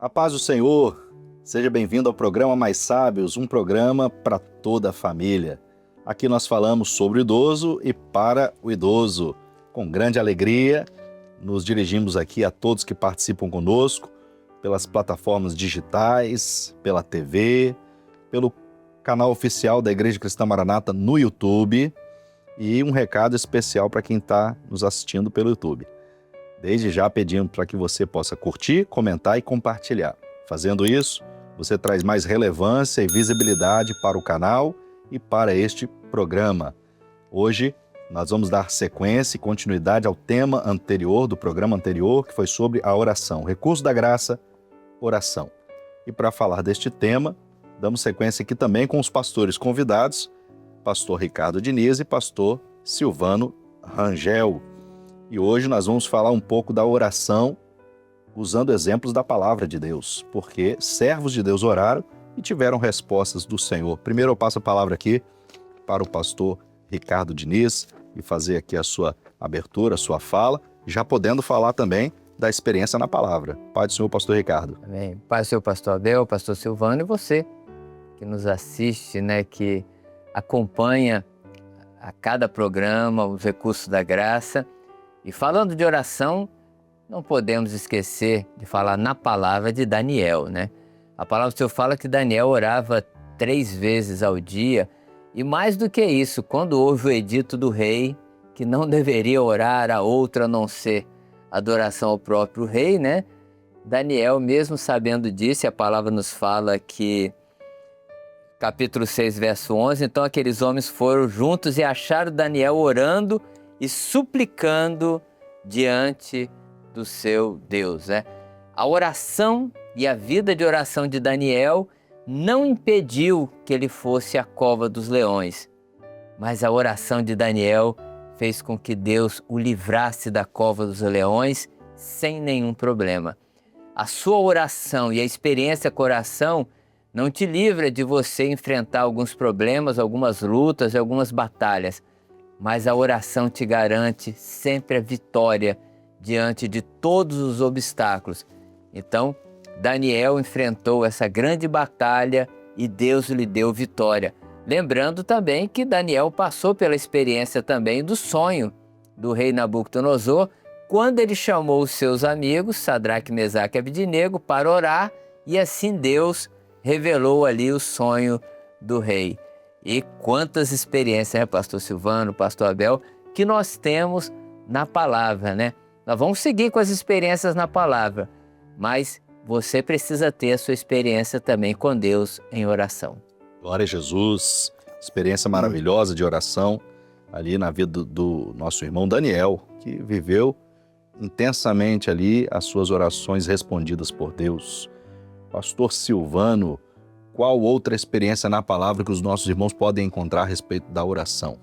A paz do Senhor, seja bem-vindo ao programa Mais Sábios, um programa para toda a família. Aqui nós falamos sobre o idoso e para o idoso. Com grande alegria, nos dirigimos aqui a todos que participam conosco, pelas plataformas digitais, pela TV, pelo canal oficial da Igreja Cristã Maranata no YouTube e um recado especial para quem está nos assistindo pelo YouTube. Desde já pedimos para que você possa curtir, comentar e compartilhar. Fazendo isso, você traz mais relevância e visibilidade para o canal e para este programa. Hoje, nós vamos dar sequência e continuidade ao tema anterior, do programa anterior, que foi sobre a oração. Recurso da graça, oração. E para falar deste tema, damos sequência aqui também com os pastores convidados, pastor Ricardo Diniz e pastor Silvano Rangel. E hoje nós vamos falar um pouco da oração, usando exemplos da palavra de Deus, porque servos de Deus oraram e tiveram respostas do Senhor. Primeiro eu passo a palavra aqui para o pastor Ricardo Diniz e fazer aqui a sua abertura, a sua fala, já podendo falar também da experiência na palavra. Pai do Senhor, pastor Ricardo. Amém. Pai do Senhor, pastor Abel, pastor Silvano e você que nos assiste, que acompanha a cada programa os recursos da graça. E falando de oração, não podemos esquecer de falar na palavra de Daniel, A palavra do Senhor fala que Daniel orava 3 vezes ao dia, e mais do que isso, quando houve o edito do rei, que não deveria orar a outra a não ser adoração ao próprio rei, Daniel, mesmo sabendo disso, a palavra nos fala que, capítulo 6, verso 11, então aqueles homens foram juntos e acharam Daniel orando e suplicando diante do seu Deus. A oração e a vida de oração de Daniel não impediu que ele fosse à cova dos leões, mas a oração de Daniel fez com que Deus o livrasse da cova dos leões sem nenhum problema. A sua oração e a experiência com a oração não te livra de você enfrentar alguns problemas, algumas lutas, algumas batalhas, mas a oração te garante sempre a vitória diante de todos os obstáculos. Então, Daniel enfrentou essa grande batalha e Deus lhe deu vitória. Lembrando também que Daniel passou pela experiência também do sonho do rei Nabucodonosor, quando ele chamou os seus amigos, Sadraque, Mesaque e Abednego, para orar, e assim Deus revelou ali o sonho do rei. E quantas experiências, pastor Silvano, pastor Abel, que nós temos na palavra, Nós vamos seguir com as experiências na palavra, mas você precisa ter a sua experiência também com Deus em oração. Glória a Jesus, experiência maravilhosa de oração ali na vida do nosso irmão Daniel, que viveu intensamente ali as suas orações respondidas por Deus. Pastor Silvano, qual outra experiência na palavra que os nossos irmãos podem encontrar a respeito da oração?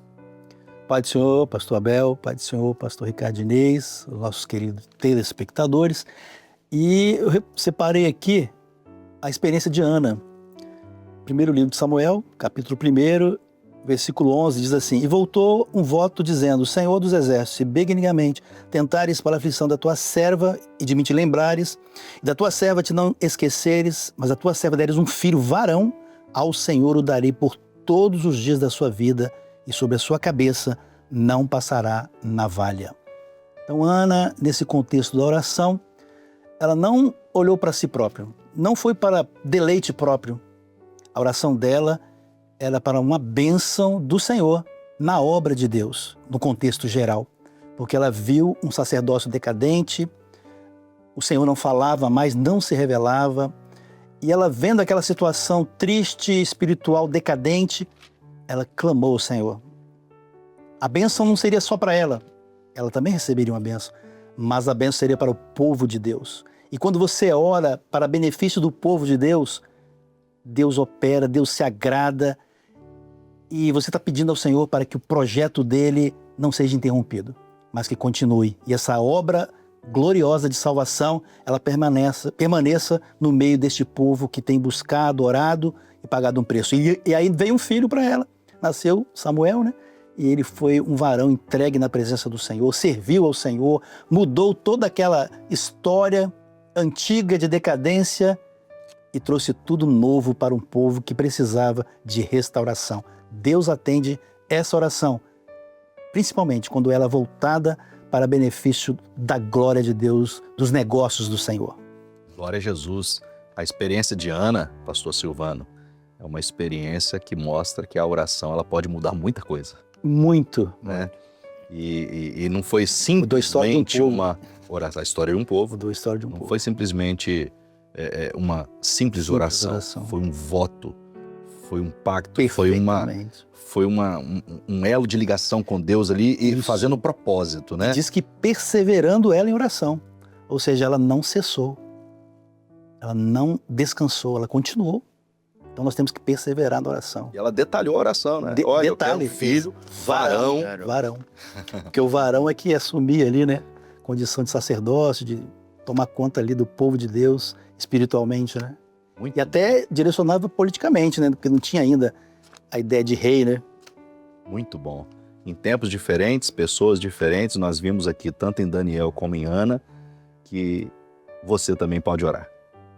Pai do Senhor, pastor Abel, Pai do Senhor, pastor Ricardo Diniz, os nossos queridos telespectadores. E eu separei aqui a experiência de Ana. Primeiro livro de Samuel, capítulo 1, versículo 11, diz assim: E voltou um voto dizendo: Senhor dos exércitos, se benignamente tentares para a aflição da tua serva e de mim te lembrares, e da tua serva te não esqueceres, mas a tua serva deres um filho varão, ao Senhor o darei por todos os dias da sua vida, e sobre a sua cabeça não passará navalha. Então Ana, nesse contexto da oração, ela não olhou para si própria, não foi para deleite próprio. A oração dela era para uma bênção do Senhor na obra de Deus, no contexto geral, porque ela viu um sacerdócio decadente, o Senhor não falava mais, não se revelava, e ela vendo aquela situação triste, espiritual, decadente, ela clamou ao Senhor. A bênção não seria só para ela também receberia uma bênção, mas a bênção seria para o povo de Deus. E quando você ora para benefício do povo de Deus, Deus opera, Deus se agrada, e você está pedindo ao Senhor para que o projeto dele não seja interrompido, mas que continue. E essa obra gloriosa de salvação, ela permaneça no meio deste povo que tem buscado, orado e pagado um preço. E aí veio um filho para ela, nasceu Samuel, E ele foi um varão entregue na presença do Senhor, serviu ao Senhor, mudou toda aquela história antiga, de decadência, e trouxe tudo novo para um povo que precisava de restauração. Deus atende essa oração, principalmente quando ela é voltada para benefício da glória de Deus, dos negócios do Senhor. Glória a Jesus. A experiência de Ana, pastor Silvano, é uma experiência que mostra que a oração ela pode mudar muita coisa, Muito. né? E não foi Mudou a história de um simplesmente povo. uma oração, a história de um povo. Mudou a história de um Não povo. foi simplesmente uma simples oração. Foi um voto, foi um pacto, Perfeitamente. foi um elo de ligação com Deus ali e Isso. fazendo propósito, né? Diz que perseverando ela em oração. Ou seja, ela não cessou. Ela não descansou, ela continuou. Então nós temos que perseverar na oração. E ela detalhou a oração, né? De- Olha, detalhe, eu quero um filho, varão. Varão. Porque o varão é que assumia ali, né? Condição de sacerdócio, de tomar conta ali do povo de Deus espiritualmente, né? Muito E até direcionava politicamente, né? Porque não tinha ainda a ideia de rei, né? Muito bom. Em tempos diferentes, pessoas diferentes, nós vimos aqui, tanto em Daniel como em Ana, que você também pode orar.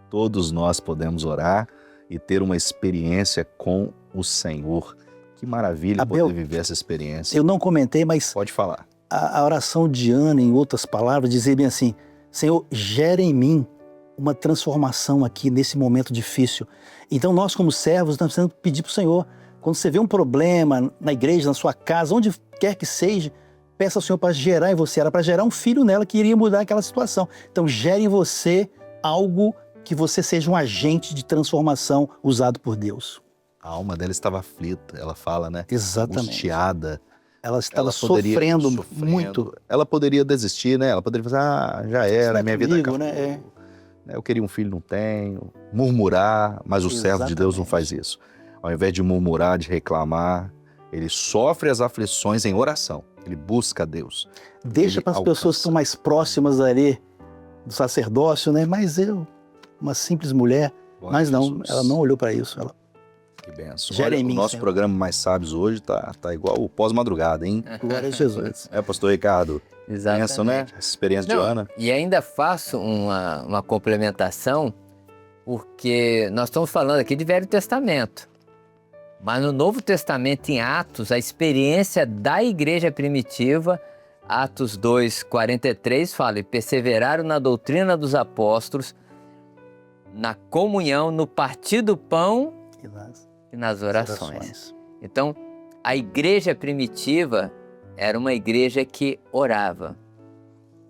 Todos nós podemos orar e ter uma experiência com o Senhor. Que maravilha Abel, poder viver essa experiência. Eu não comentei, mas Pode falar. a oração de Ana, em outras palavras, dizia bem assim: Senhor, gera em mim uma transformação aqui nesse momento difícil. Então nós, como servos, nós precisamos pedir para o Senhor, quando você vê um problema na igreja, na sua casa, onde quer que seja, peça ao Senhor para gerar em você. Era para gerar um filho nela que iria mudar aquela situação. Então gere em você algo que você seja um agente de transformação usado por Deus. A alma dela estava aflita, ela fala, né? Exatamente. Angustiada. Ela estava Ela poderia- sofrendo muito. Ela poderia desistir, né? Ela poderia falar, já era, minha vida Comigo, acabou. né? Eu queria um filho, não tenho. Murmurar, mas o servo de Deus não faz isso. Ao invés de murmurar, de reclamar, ele sofre as aflições em oração. Ele busca a Deus. Deixa Ele para as pessoas que alcança. estão mais próximas ali do sacerdócio, né? Mas eu, uma simples mulher, Glória mas a não, Jesus. ela não olhou para isso. Ela, Que benção. Gera Olha, em mim, o nosso Senhor. programa Mais Sábios hoje tá igual o pós-madrugada, hein? glória a Jesus. É, pastor Ricardo? Exatamente. Benção, né? Essa experiência Não, de Ana. E ainda faço uma complementação, porque nós estamos falando aqui de Velho Testamento. Mas no Novo Testamento, em Atos, a experiência da igreja primitiva, Atos 2:43 fala: e perseveraram na doutrina dos apóstolos, na comunhão, no partir do pão E nas e nas orações. Então, a igreja primitiva era uma igreja que orava.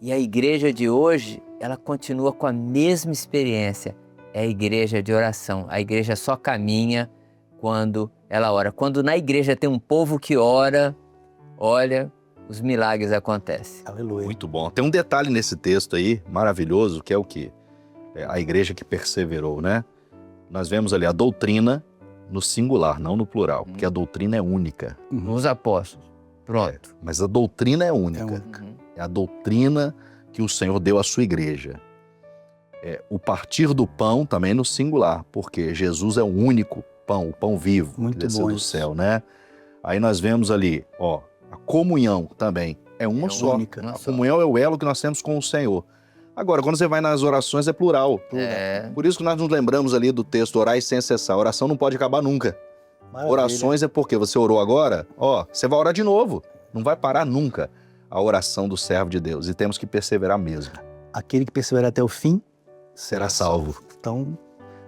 E a igreja de hoje, ela continua com a mesma experiência. É a igreja de oração. A igreja só caminha quando ela ora. Quando na igreja tem um povo que ora, olha, os milagres acontecem. Aleluia. Muito bom. Tem um detalhe nesse texto aí, maravilhoso, que é o quê? É a igreja que perseverou, né? Nós vemos ali a doutrina no singular, não no plural, porque a doutrina é única. Os apóstolos. Pronto. Mas a doutrina é única. É única. Uhum. É a doutrina que o Senhor deu à sua igreja. O partir do pão também no singular, porque Jesus é o único pão, o pão vivo Muito que desceu bom do isso. céu, né? Aí nós vemos ali, ó, a comunhão também é uma É só. única. Uma A só. comunhão é o elo que nós temos com o Senhor. Agora, quando você vai nas orações, é plural. É. Por isso que nós nos lembramos ali do texto, orai sem cessar. A oração não pode acabar nunca. Maravilha. Orações é porque você orou agora, ó, você vai orar de novo. Não vai parar nunca a oração do servo de Deus. E temos que perseverar mesmo. Aquele que perseverar até o fim Será salvo. Então,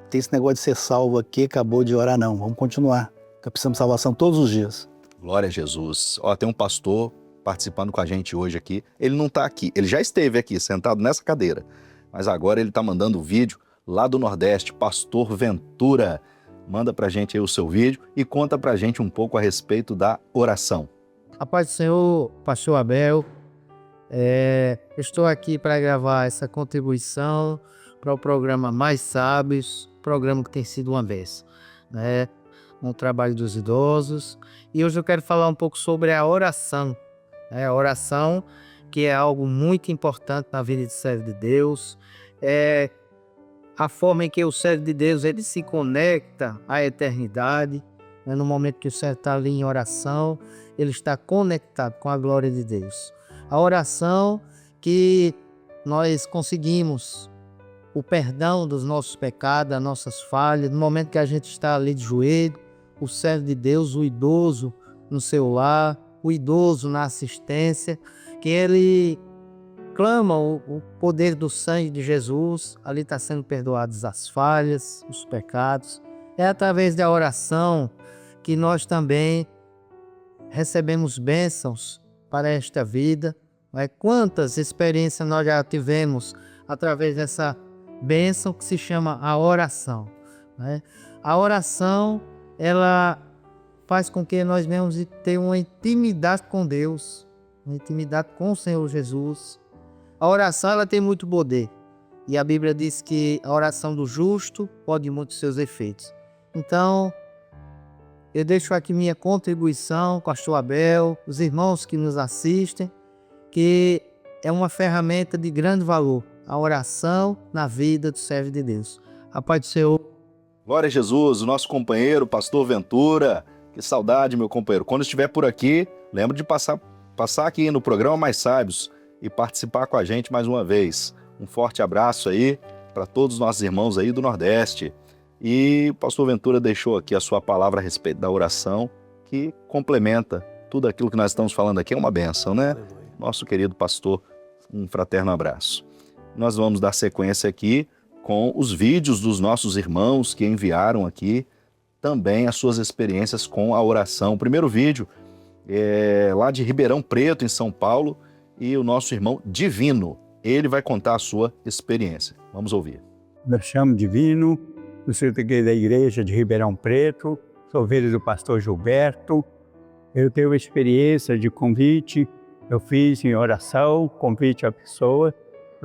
tem esse negócio de ser salvo aqui, acabou de orar, não. Vamos continuar. Porque precisamos de salvação todos os dias. Glória a Jesus. Ó, tem um pastor participando com a gente hoje aqui. Ele não está aqui. Ele já esteve aqui, sentado nessa cadeira. Mas agora ele está mandando vídeo lá do Nordeste. Pastor Ventura. Manda pra gente aí o seu vídeo e conta pra gente um pouco a respeito da oração. A paz do Senhor, pastor Abel. Estou aqui para gravar essa contribuição para o programa Mais Sábios, programa que tem sido uma bênção, né? No trabalho dos idosos. E hoje eu quero falar um pouco sobre a oração, né? A oração, que é algo muito importante na vida de servo de Deus. É a forma em que o servo de Deus ele se conecta à eternidade, né? No momento que o servo está ali em oração, ele está conectado com a glória de Deus. A oração que nós conseguimos o perdão dos nossos pecados, das nossas falhas, no momento que a gente está ali de joelho, o servo de Deus, o idoso no seu lar, o idoso na assistência, que ele clama o poder do sangue de Jesus, ali está sendo perdoadas as falhas, os pecados. É através da oração que nós também recebemos bênçãos para esta vida. Quantas experiências nós já tivemos através dessa bênção que se chama a oração. A oração, ela faz com que nós venhamos ter uma intimidade com Deus, uma intimidade com o Senhor Jesus. A oração, ela tem muito poder. E a Bíblia diz que a oração do justo pode muitos seus efeitos. Então, eu deixo aqui minha contribuição, pastor Abel, os irmãos que nos assistem, que é uma ferramenta de grande valor, a oração na vida do servo de Deus. A paz do Senhor. Glória a Jesus, o nosso companheiro, pastor Ventura. Que saudade, meu companheiro. Quando estiver por aqui, lembra de passar aqui no programa Mais Sábios e participar com a gente mais uma vez. Um forte abraço aí para todos os nossos irmãos aí do Nordeste. E o pastor Ventura deixou aqui a sua palavra a respeito da oração, que complementa tudo aquilo que nós estamos falando aqui. É uma bênção, né? Nosso querido pastor, um fraterno abraço. Nós vamos dar sequência aqui com os vídeos dos nossos irmãos que enviaram aqui também as suas experiências com a oração. O primeiro vídeo é lá de Ribeirão Preto, em São Paulo, e o nosso irmão Divino, ele vai contar a sua experiência. Vamos ouvir. Me chamo Divino, eu sou da igreja de Ribeirão Preto, sou filho do pastor Gilberto. Eu tenho experiência de convite, eu fiz em oração, convite à pessoa,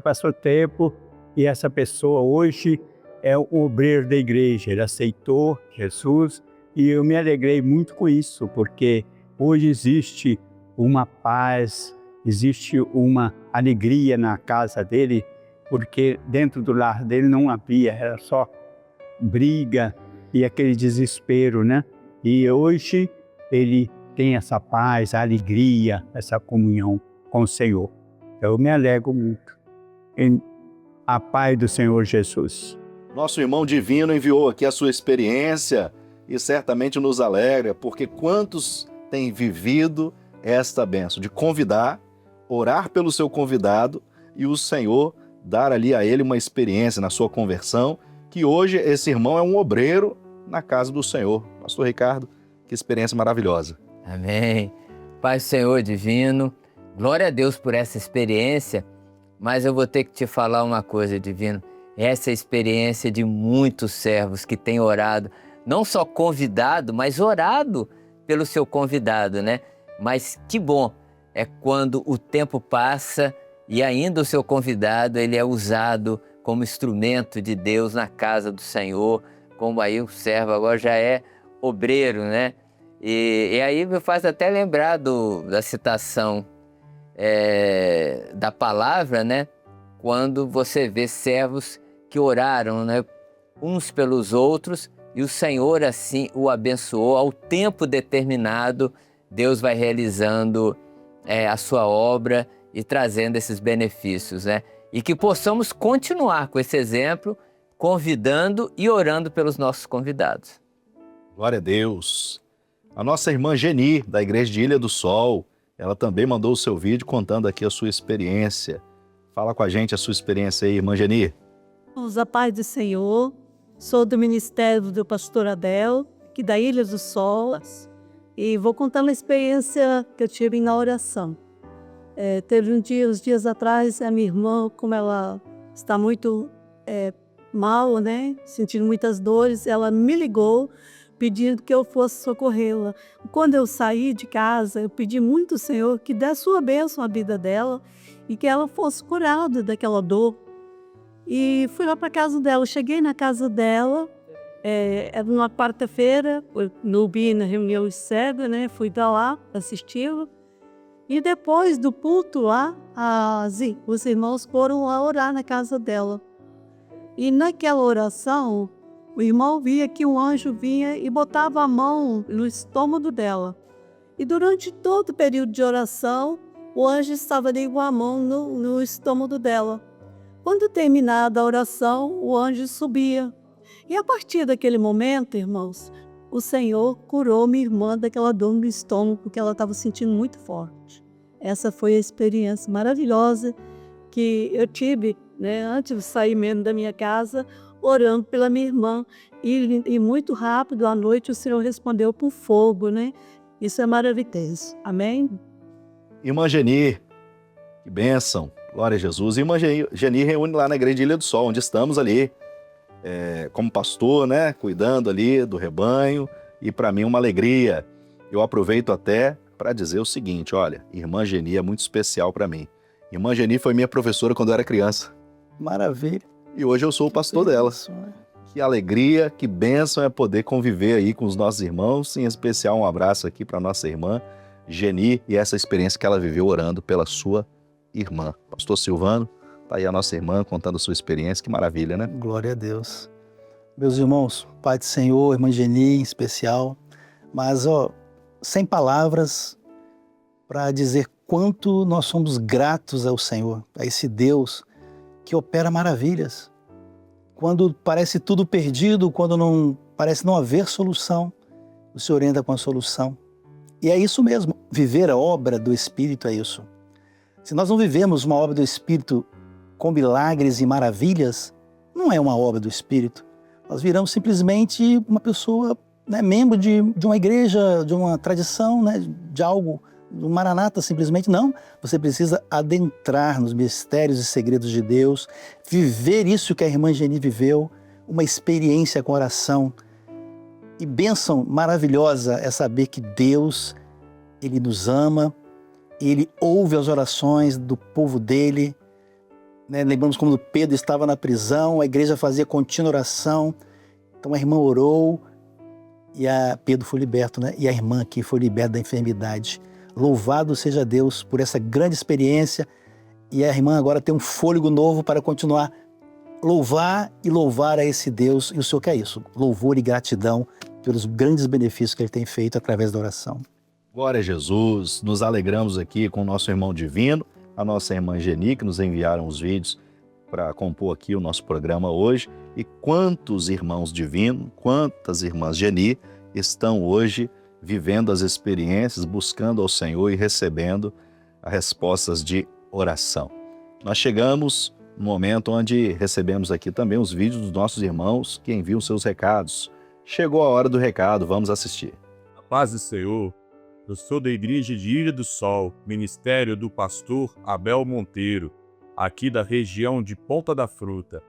passou tempo e essa pessoa hoje é o obreiro da igreja, ele aceitou Jesus e eu me alegrei muito com isso, porque hoje existe uma paz, existe uma alegria na casa dele, porque dentro do lar dele não havia, era só briga e aquele desespero, né? E hoje ele tem essa paz, a alegria, essa comunhão com o Senhor. Eu me alegro muito em a paz do Senhor Jesus. Nosso irmão Divino enviou aqui a sua experiência e certamente nos alegra, porque quantos têm vivido esta bênção de convidar, orar pelo seu convidado e o Senhor dar ali a ele uma experiência na sua conversão, que hoje esse irmão é um obreiro na casa do Senhor. Pastor Ricardo, que experiência maravilhosa. Amém. Pai Senhor Divino, glória a Deus por essa experiência, mas eu vou ter que te falar uma coisa, Divino. Essa é a experiência de muitos servos que têm orado, não só convidado, mas orado pelo seu convidado, né? Mas que bom é quando o tempo passa e ainda o seu convidado ele é usado como instrumento de Deus na casa do Senhor, como aí o servo agora já é obreiro, né? E aí me faz até lembrar da citação da palavra, né? Quando você vê servos que oraram, né, uns pelos outros, e o Senhor assim o abençoou. Ao tempo determinado, Deus vai realizando a sua obra e trazendo esses benefícios, né? E que possamos continuar com esse exemplo, convidando e orando pelos nossos convidados. Glória a Deus. A nossa irmã Geni, da Igreja de Ilha do Sol, ela também mandou o seu vídeo contando aqui a sua experiência. Fala com a gente a sua experiência aí, irmã Geni. A paz do Senhor, sou do ministério do pastor Abel, aqui da Ilha do Sol, e vou contar uma experiência que eu tive na oração. Teve uns dias atrás, a minha irmã, como ela está muito mal, né, sentindo muitas dores, ela me ligou pedindo que eu fosse socorrê-la. Quando eu saí de casa, eu pedi muito ao Senhor que desse sua bênção à vida dela e que ela fosse curada daquela dor. E fui lá para a casa dela, cheguei na casa dela, era numa quarta-feira, no BI, na reunião de cega, né? Fui para lá assisti-la. E depois do culto lá, os irmãos foram lá orar na casa dela. E naquela oração, o irmão via que um anjo vinha e botava a mão no estômago dela. E durante todo o período de oração, o anjo estava ali com a mão no estômago dela. Quando terminada a oração, o anjo subia. E a partir daquele momento, irmãos, o Senhor curou minha irmã daquela dor no estômago que ela estava sentindo muito forte. Essa foi a experiência maravilhosa que eu tive, né, antes de sair mesmo da minha casa, orando pela minha irmã. E muito rápido, à noite, o Senhor respondeu por fogo, né? Isso é maravilhoso. Amém? Irmã Geni, que bênção, glória a Jesus. Irmã Geni reúne lá na Igreja de Ilha do Sol, onde estamos ali, como pastor, né, cuidando ali do rebanho, e para mim uma alegria. Eu aproveito até para dizer o seguinte, olha, Irmã Geni é muito especial para mim. Irmã Geni foi minha professora quando eu era criança. Maravilha. E hoje eu sou o pastor dela. Que alegria, que bênção é poder conviver aí com os nossos irmãos, em especial um abraço aqui para nossa irmã Geni e essa experiência que ela viveu orando pela sua irmã. Pastor Silvano, tá aí a nossa irmã contando a sua experiência, que maravilha, né? Glória a Deus. Meus irmãos, Pai do Senhor, irmã Geni em especial, mas sem palavras para dizer quanto nós somos gratos ao Senhor, a esse Deus que opera maravilhas. Quando parece tudo perdido, quando parece não haver solução, o Senhor entra com a solução. E é isso mesmo, viver a obra do Espírito é isso. Se nós não vivemos uma obra do Espírito com milagres e maravilhas, não é uma obra do Espírito. Nós viramos simplesmente uma pessoa, né, membro de uma igreja, de uma tradição, né, de algo, do Maranata simplesmente. Não, você precisa adentrar nos mistérios e segredos de Deus, viver isso que a irmã Geni viveu, uma experiência com oração. E bênção maravilhosa é saber que Deus, Ele nos ama, Ele ouve as orações do povo dEle. Né? Lembramos quando Pedro estava na prisão, a igreja fazia contínua oração, então a irmã orou e Pedro foi liberto, né? E a irmã aqui foi liberta da enfermidade. Louvado seja Deus por essa grande experiência, e a irmã agora tem um fôlego novo para continuar louvar a esse Deus, e o Senhor quer isso, louvor e gratidão pelos grandes benefícios que Ele tem feito através da oração. Glória a Jesus, nos alegramos aqui com o nosso irmão divino, a nossa irmã Geni, que nos enviaram os vídeos para compor aqui o nosso programa hoje, e quantos irmãos divinos, quantas irmãs Geni estão hoje vivendo as experiências, buscando ao Senhor e recebendo as respostas de oração. Nós chegamos no momento onde recebemos aqui também os vídeos dos nossos irmãos que enviam seus recados. Chegou a hora do recado, vamos assistir. A paz do Senhor, eu sou da Igreja de Ilha do Sol, ministério do pastor Abel Monteiro, aqui da região de Ponta da Fruta.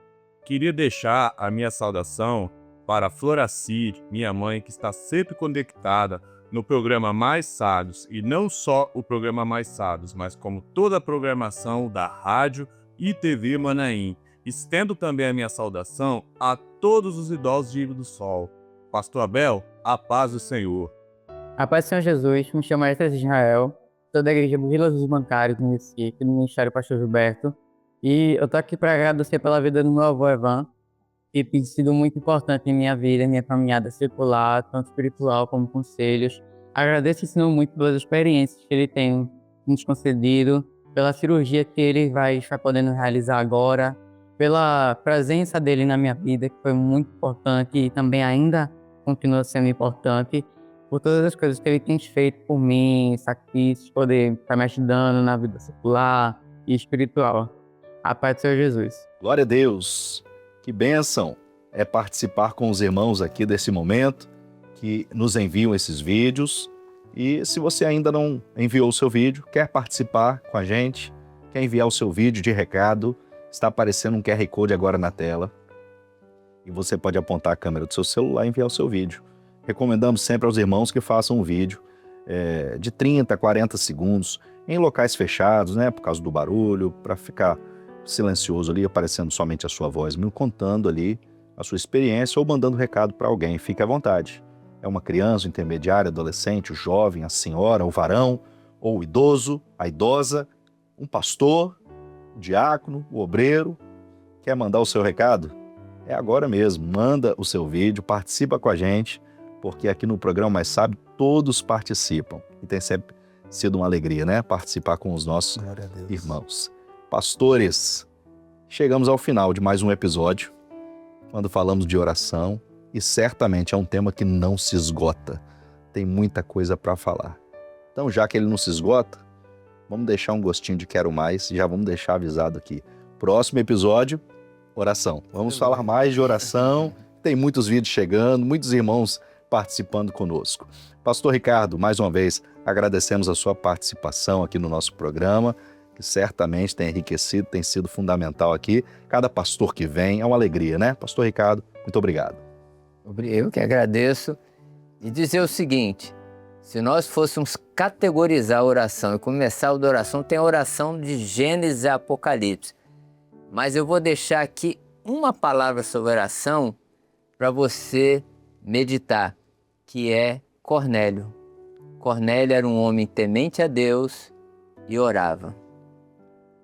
Queria deixar a minha saudação para Floracir, minha mãe, que está sempre conectada no programa Mais Sábios, e não só o programa Mais Sábios, mas como toda a programação da rádio e TV Manaim. Estendo também a minha saudação a todos os idosos de Ilha do Sol. Pastor Abel, a paz do Senhor. A paz do Senhor Jesus, me chamo Esther Israel, sou da Igreja Vila dos Bancários, no Recife, no Ministério Pastor Gilberto, e eu tô aqui para agradecer pela vida do meu avô Evan, que tem sido muito importante em minha vida, em minha caminhada circular, tanto espiritual como conselhos. Agradeço ao Senhor muito pelas experiências que Ele tem nos concedido, pela cirurgia que Ele vai estar podendo realizar agora, pela presença dEle na minha vida, que foi muito importante e também ainda continua sendo importante, por todas as coisas que Ele tem feito por mim, sacrifícios, poder estar me ajudando na vida circular e espiritual. A paz do Senhor Jesus. Glória a Deus! Que bênção é participar com os irmãos aqui desse momento, que nos enviam esses vídeos. E se você ainda não enviou o seu vídeo, quer participar com a gente, quer enviar o seu vídeo de recado, está aparecendo um QR Code agora na tela. E você pode apontar a câmera do seu celular e enviar o seu vídeo. Recomendamos sempre aos irmãos que façam um vídeo de 30 a 40 segundos em locais fechados, né, por causa do barulho, para ficar silencioso ali, aparecendo somente a sua voz, contando ali a sua experiência ou mandando recado para alguém. Fique à vontade. É uma criança, um intermediário, adolescente, o jovem, a senhora, o varão, ou o idoso, a idosa, um pastor, o diácono, o obreiro. Quer mandar o seu recado? É agora mesmo. Manda o seu vídeo, participa com a gente, porque aqui no programa Mais Sábio todos participam. E tem sempre sido uma alegria, né? Participar com os nossos irmãos. Pastores, chegamos ao final de mais um episódio, quando falamos de oração, e certamente é um tema que não se esgota. Tem muita coisa para falar. Então, já que ele não se esgota, vamos deixar um gostinho de quero mais e já vamos deixar avisado aqui. Próximo episódio, oração. Vamos falar mais de oração. Tem muitos vídeos chegando, muitos irmãos participando conosco. Pastor Ricardo, mais uma vez, agradecemos a sua participação aqui no nosso programa, que certamente tem enriquecido, tem sido fundamental aqui. Cada pastor que vem é uma alegria, né? Pastor Ricardo, muito obrigado. Eu que agradeço. E dizer o seguinte, se nós fôssemos categorizar a oração e começar a oração, tem a oração de Gênesis e Apocalipse. Mas eu vou deixar aqui uma palavra sobre oração para você meditar, que é Cornélio. Cornélio era um homem temente a Deus e orava.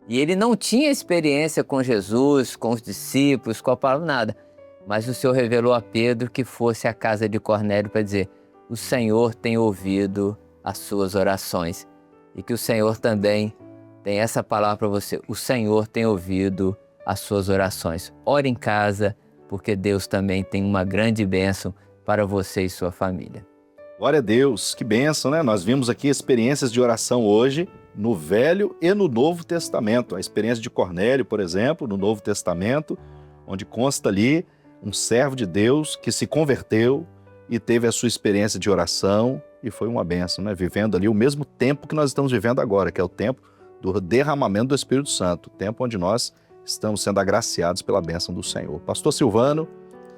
E ele não tinha experiência com Jesus, com os discípulos, com a palavra, nada. Mas o Senhor revelou a Pedro que fosse à casa de Cornélio para dizer: o Senhor tem ouvido as suas orações. E que o Senhor também tem essa palavra para você. O Senhor tem ouvido as suas orações. Ore em casa, porque Deus também tem uma grande bênção para você e sua família. Glória a Deus, que bênção, né? Nós vimos aqui experiências de oração hoje no Velho e no Novo Testamento. A experiência de Cornélio, por exemplo, no Novo Testamento, onde consta ali um servo de Deus que se converteu e teve a sua experiência de oração e foi uma bênção, né? Vivendo ali o mesmo tempo que nós estamos vivendo agora, que é o tempo do derramamento do Espírito Santo, o tempo onde nós estamos sendo agraciados pela bênção do Senhor. Pastor Silvano,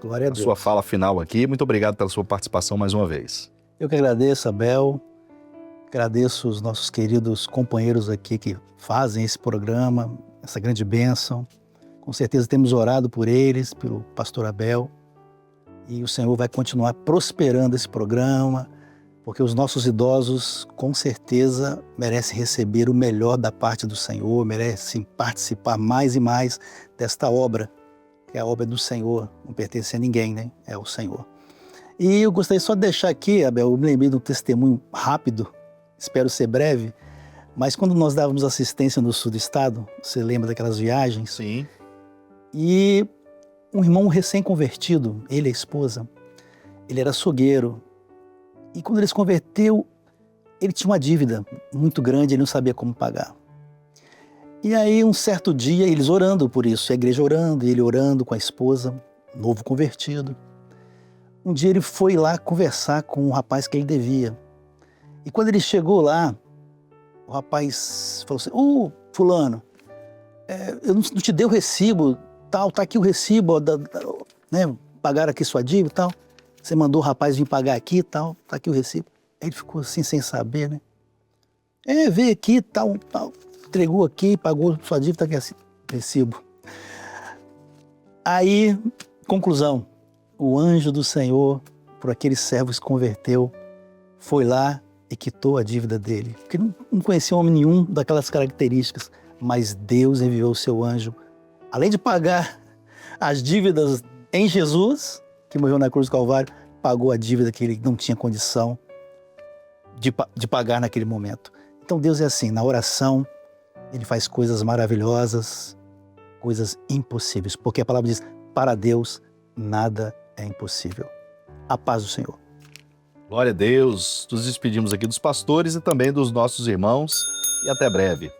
Glória a a Deus. sua fala final aqui. Muito obrigado pela sua participação mais uma vez. Eu que agradeço, Abel, agradeço os nossos queridos companheiros aqui que fazem esse programa, essa grande bênção. Com certeza temos orado por eles, pelo pastor Abel, e o Senhor vai continuar prosperando esse programa, porque os nossos idosos com certeza merecem receber o melhor da parte do Senhor, merecem participar mais e mais desta obra, que é a obra do Senhor, não pertence a ninguém, né? É o Senhor. E eu gostaria só de deixar aqui, Abel, eu me lembrei de um testemunho rápido, espero ser breve, mas quando nós dávamos assistência no sul do estado, você lembra daquelas viagens? Sim. E um irmão recém-convertido, ele e a esposa, ele era açougueiro. E quando ele se converteu, ele tinha uma dívida muito grande, ele não sabia como pagar. E aí, um certo dia, eles orando por isso, a igreja orando, e ele orando com a esposa, novo convertido. Um dia ele foi lá conversar com um rapaz que ele devia. E quando ele chegou lá, o rapaz falou assim: fulano, eu não te dei o recibo, tal, tá aqui o recibo, né, pagaram aqui sua dívida e tal. Você mandou o rapaz vir pagar aqui e tal, tá aqui o recibo. Aí ele ficou assim, sem saber, né? Veio aqui, tal, entregou aqui, pagou sua dívida, tá aqui assim, recibo. Aí, conclusão, o anjo do Senhor, por aquele servo se converteu, foi lá e quitou a dívida dele. Porque não conhecia homem nenhum daquelas características, mas Deus enviou o seu anjo, além de pagar as dívidas em Jesus, que morreu na cruz do Calvário, pagou a dívida que ele não tinha condição de pagar naquele momento. Então Deus é assim, na oração, ele faz coisas maravilhosas, coisas impossíveis, porque a palavra diz, para Deus nada é impossível. A paz do Senhor. Glória a Deus. Nos despedimos aqui dos pastores e também dos nossos irmãos e até breve.